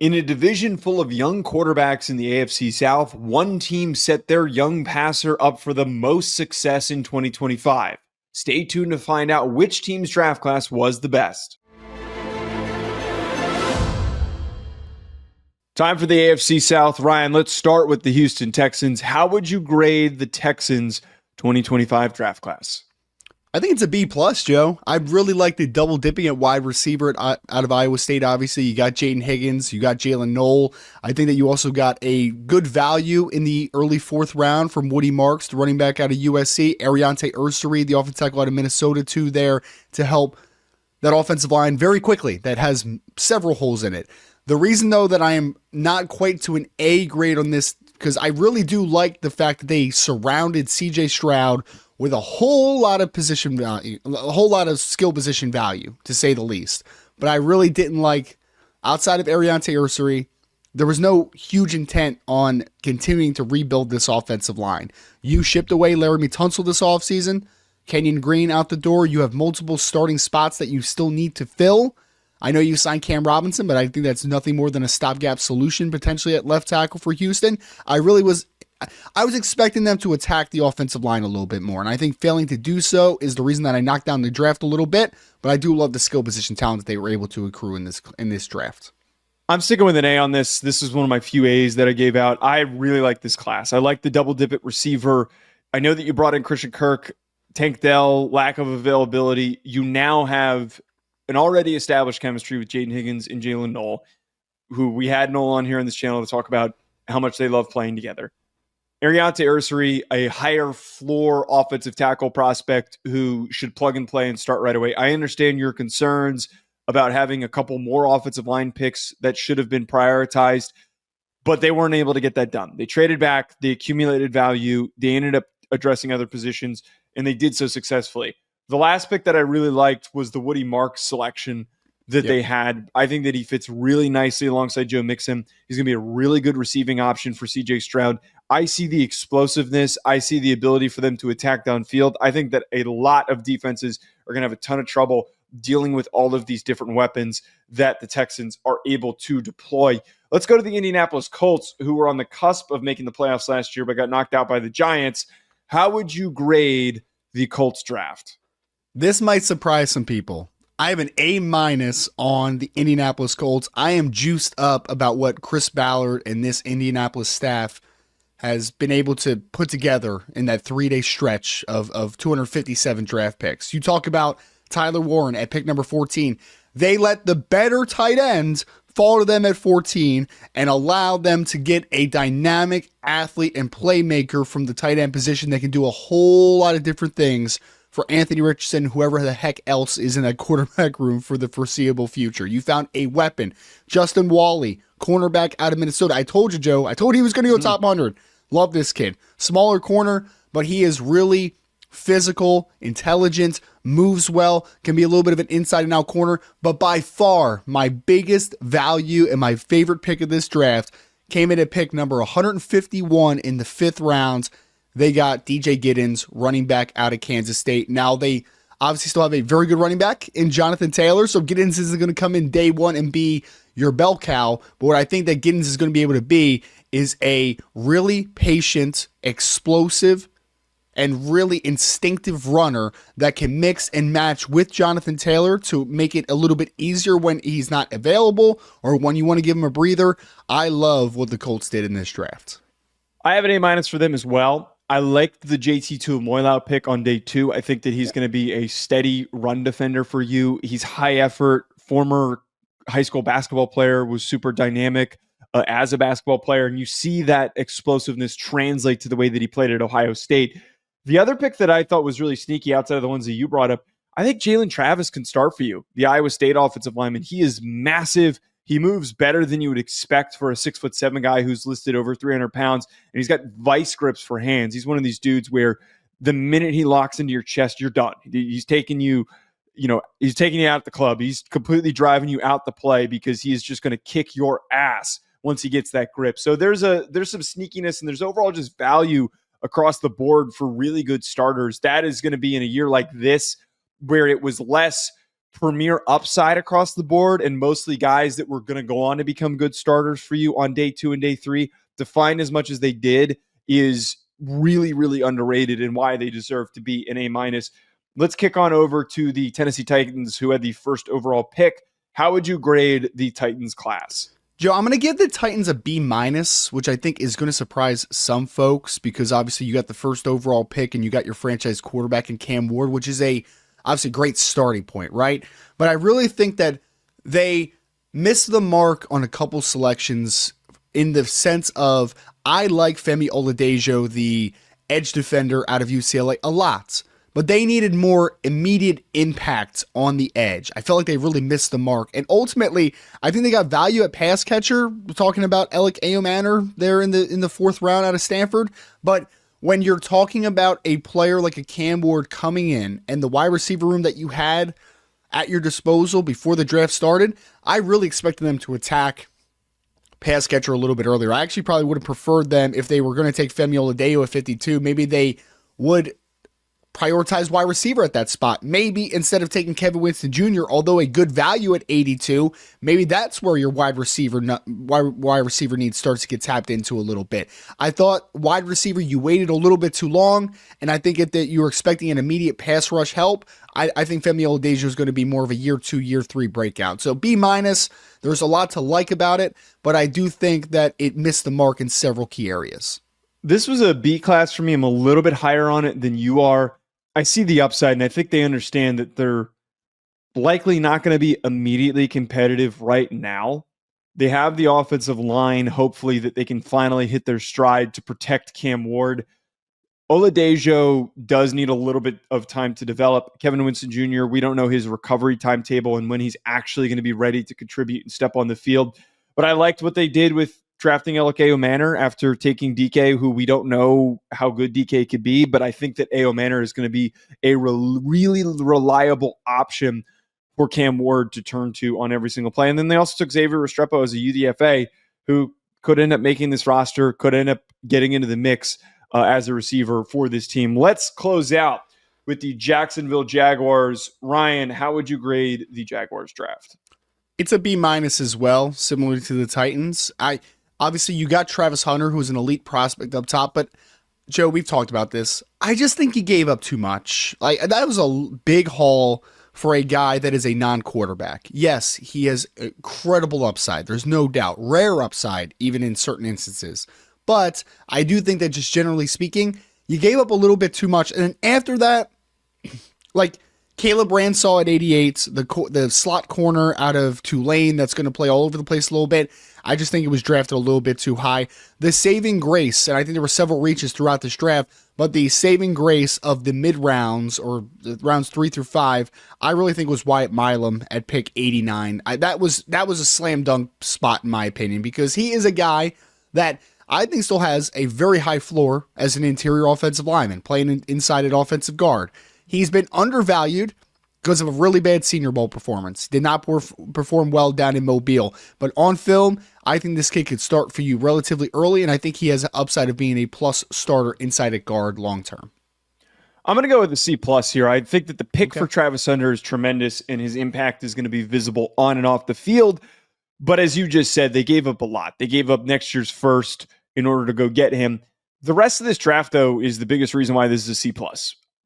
In a division full of young quarterbacks in the AFC South, one team set their young passer up for the most success in 2025. Stay tuned to find out which team's draft class was the best. Time for the AFC South. Ryan, let's start with the Houston Texans. How would you grade the Texans' 2025 draft class? I think it's a B+, Joe. I really like the double dipping at wide receiver out of Iowa State. Obviously, you got Jaden Higgins, you got Jalen Knoll. I think that you also got a good value in the early fourth round from Woody Marks, the running back out of USC, Ariante Ursary, the offensive tackle out of Minnesota, too, there to help that offensive line very quickly that has several holes in it. The reason, though, that I am not quite to an A grade on this, because I really do like the fact that they surrounded C.J. Stroud with a whole lot of position value, a whole lot of skill position value, to say the least. But I really didn't like, outside of Ariante Ursary, there was no huge intent on continuing to rebuild this offensive line. You shipped away Laramie Tunsil this offseason, Kenyon Green out the door. You have multiple starting spots that you still need to fill. I know you signed Cam Robinson, but I think that's nothing more than a stopgap solution potentially at left tackle for Houston. I was expecting them to attack the offensive line a little bit more, and I think failing to do so is the reason that I knocked down the draft a little bit, but I do love the skill position talent that they were able to accrue in this draft. I'm sticking with an A on this. This is one of my few A's that I gave out. I really like this class. I like the double dip at receiver. I know that you brought in Christian Kirk, Tank Dell, lack of availability. You now have an already established chemistry with Jaden Higgins and Jalen Knoll, who we had Knoll on here on this channel to talk about how much they love playing together. Ariante Ursary, a higher floor offensive tackle prospect who should plug and play and start right away. I understand your concerns about having a couple more offensive line picks that should have been prioritized, but they weren't able to get that done. They traded back, they accumulated value, they ended up addressing other positions, and they did so successfully. The last pick that I really liked was the Woody Marks selection that they had. I think that he fits really nicely alongside Joe Mixon. He's going to be a really good receiving option for CJ Stroud. I see the explosiveness. I see the ability for them to attack downfield. I think that a lot of defenses are going to have a ton of trouble dealing with all of these different weapons that the Texans are able to deploy. Let's go to the Indianapolis Colts, who were on the cusp of making the playoffs last year, but got knocked out by the Giants. How would you grade the Colts draft? This might surprise some people. I have an A- on the Indianapolis Colts. I am juiced up about what Chris Ballard and this Indianapolis staff has been able to put together in that 3-day stretch of 257 draft picks. You talk about Tyler Warren at pick number 14. They let the better tight ends fall to them at 14 and allowed them to get a dynamic athlete and playmaker from the tight end position that can do a whole lot of different things for Anthony Richardson, whoever the heck else is in that quarterback room for the foreseeable future. You found a weapon. Justin Wally, cornerback out of Minnesota. I told you, Joe. I told you he was going to go top 100. Love this kid. Smaller corner, but he is really physical, intelligent, moves well, can be a little bit of an inside and out corner. But by far, my biggest value and my favorite pick of this draft came in at pick number 151 in the 5th round. They got DJ Giddens, running back out of Kansas State. Now, they obviously still have a very good running back in Jonathan Taylor, so Giddens isn't going to come in day one and be your bell cow. But what I think that Giddens is going to be able to be is a really patient, explosive, and really instinctive runner that can mix and match with Jonathan Taylor to make it a little bit easier when he's not available or when you want to give him a breather. I love what the Colts did in this draft. I have an A- for them as well. I liked the JT Tuimolau pick on day 2. I think that he's going to be a steady run defender for you. He's high effort, former high school basketball player, was super dynamic as a basketball player. And you see that explosiveness translate to the way that he played at Ohio State. The other pick that I thought was really sneaky outside of the ones that you brought up, I think Jalen Travis can start for you, the Iowa State offensive lineman. He is massive. He moves better than you would expect for a 6'7" guy who's listed over 300 pounds, and he's got vice grips for hands. He's one of these dudes where the minute he locks into your chest, you're done. He's taking you, he's taking you out of the club. He's completely driving you out the play because he is just going to kick your ass once he gets that grip. So there's some sneakiness, and there's overall just value across the board for really good starters. That is going to be in a year like this where it was less premier upside across the board and mostly guys that were going to go on to become good starters for you on day 2 and day 3, to find as much as they did is really, really underrated and why they deserve to be an A-. Let's kick on over to the Tennessee Titans, who had the first overall pick. How would you grade the Titans class? Joe, I'm going to give the Titans a B-, which I think is going to surprise some folks because obviously you got the first overall pick and you got your franchise quarterback in Cam Ward, which is obviously a great starting point, right? But I really think that they missed the mark on a couple selections in the sense of I like Femi Oladejo, the edge defender out of UCLA, a lot. But they needed more immediate impact on the edge. I felt like they really missed the mark. And ultimately, I think they got value at pass catcher. We're talking about Alec Ayomanor there in the 4th round out of Stanford. But when you're talking about a player like a Cam Ward coming in and the wide receiver room that you had at your disposal before the draft started, I really expected them to attack pass catcher a little bit earlier. I actually probably would have preferred them if they were going to take Femi Oladejo at 52. Maybe they would prioritize wide receiver at that spot. Maybe instead of taking Kevin Winston Jr., although a good value at 82, maybe that's where your wide receiver need starts to get tapped into a little bit. I thought wide receiver, you waited a little bit too long, and I think that you were expecting an immediate pass rush help. I think Femi Oladejo is going to be more of a year 2, year 3 breakout. So B-, there's a lot to like about it, but I do think that it missed the mark in several key areas. This was a B class for me. I'm a little bit higher on it than you are. I see the upside, and I think they understand that they're likely not going to be immediately competitive right now. They have the offensive line, hopefully, that they can finally hit their stride to protect Cam Ward. Oladejo does need a little bit of time to develop. Kevin Winston Jr., we don't know his recovery timetable and when he's actually going to be ready to contribute and step on the field. But I liked what they did with drafting Alec Ayomanor after taking DK, who we don't know how good DK could be, but I think that Ayomanor is going to be a really reliable option for Cam Ward to turn to on every single play. And then they also took Xavier Restrepo as a UDFA, who could end up making this roster, could end up getting into the mix as a receiver for this team. Let's close out with the Jacksonville Jaguars. Ryan, how would you grade the Jaguars draft? It's a B- as well, similar to the Titans. Obviously, you got Travis Hunter, who's an elite prospect up top, but Joe, we've talked about this. I just think he gave up too much. Like, that was a big haul for a guy that is a non-quarterback. Yes, he has incredible upside. There's no doubt. Rare upside, even in certain instances. But I do think that just generally speaking, you gave up a little bit too much. And then after that, like Caleb Ransaw at 88, the slot corner out of Tulane that's going to play all over the place a little bit, I just think it was drafted a little bit too high. The saving grace, and I think there were several reaches throughout this draft, but the saving grace of the mid-rounds, or the rounds 3 through 5, I really think was Wyatt Milam at pick 89. That was a slam dunk spot in my opinion, because he is a guy that I think still has a very high floor as an interior offensive lineman, playing inside at offensive guard. He's been undervalued because of a really bad Senior Bowl performance. Did not perform well down in Mobile. But on film, I think this kid could start for you relatively early, and I think he has an upside of being a plus starter inside at guard long term. I'm going to go with a C+ here. I think that the pick for Travis Hunter is tremendous, and his impact is going to be visible on and off the field. But as you just said, they gave up a lot. They gave up next year's first in order to go get him. The rest of this draft, though, is the biggest reason why this is a C+.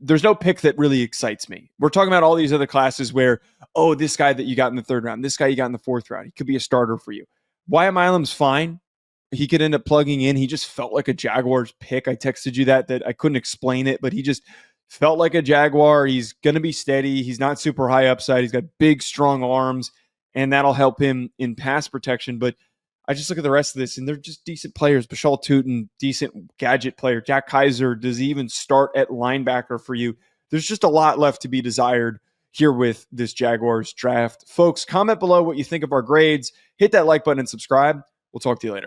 There's no pick that really excites me. We're talking about all these other classes where, oh, this guy that you got in the 3rd round, this guy you got in the 4th round, he could be a starter for you. Wyatt Milam's fine. He could end up plugging in. He just felt like a Jaguars pick. I texted you that I couldn't explain it, but he just felt like a Jaguar. He's going to be steady. He's not super high upside. He's got big, strong arms, and that'll help him in pass protection. But I just look at the rest of this, and they're just decent players. Bashal Tutin, decent gadget player. Jack Kaiser, does he even start at linebacker for you? There's just a lot left to be desired here with this Jaguars draft. Folks, comment below what you think of our grades. Hit that like button and subscribe. We'll talk to you later.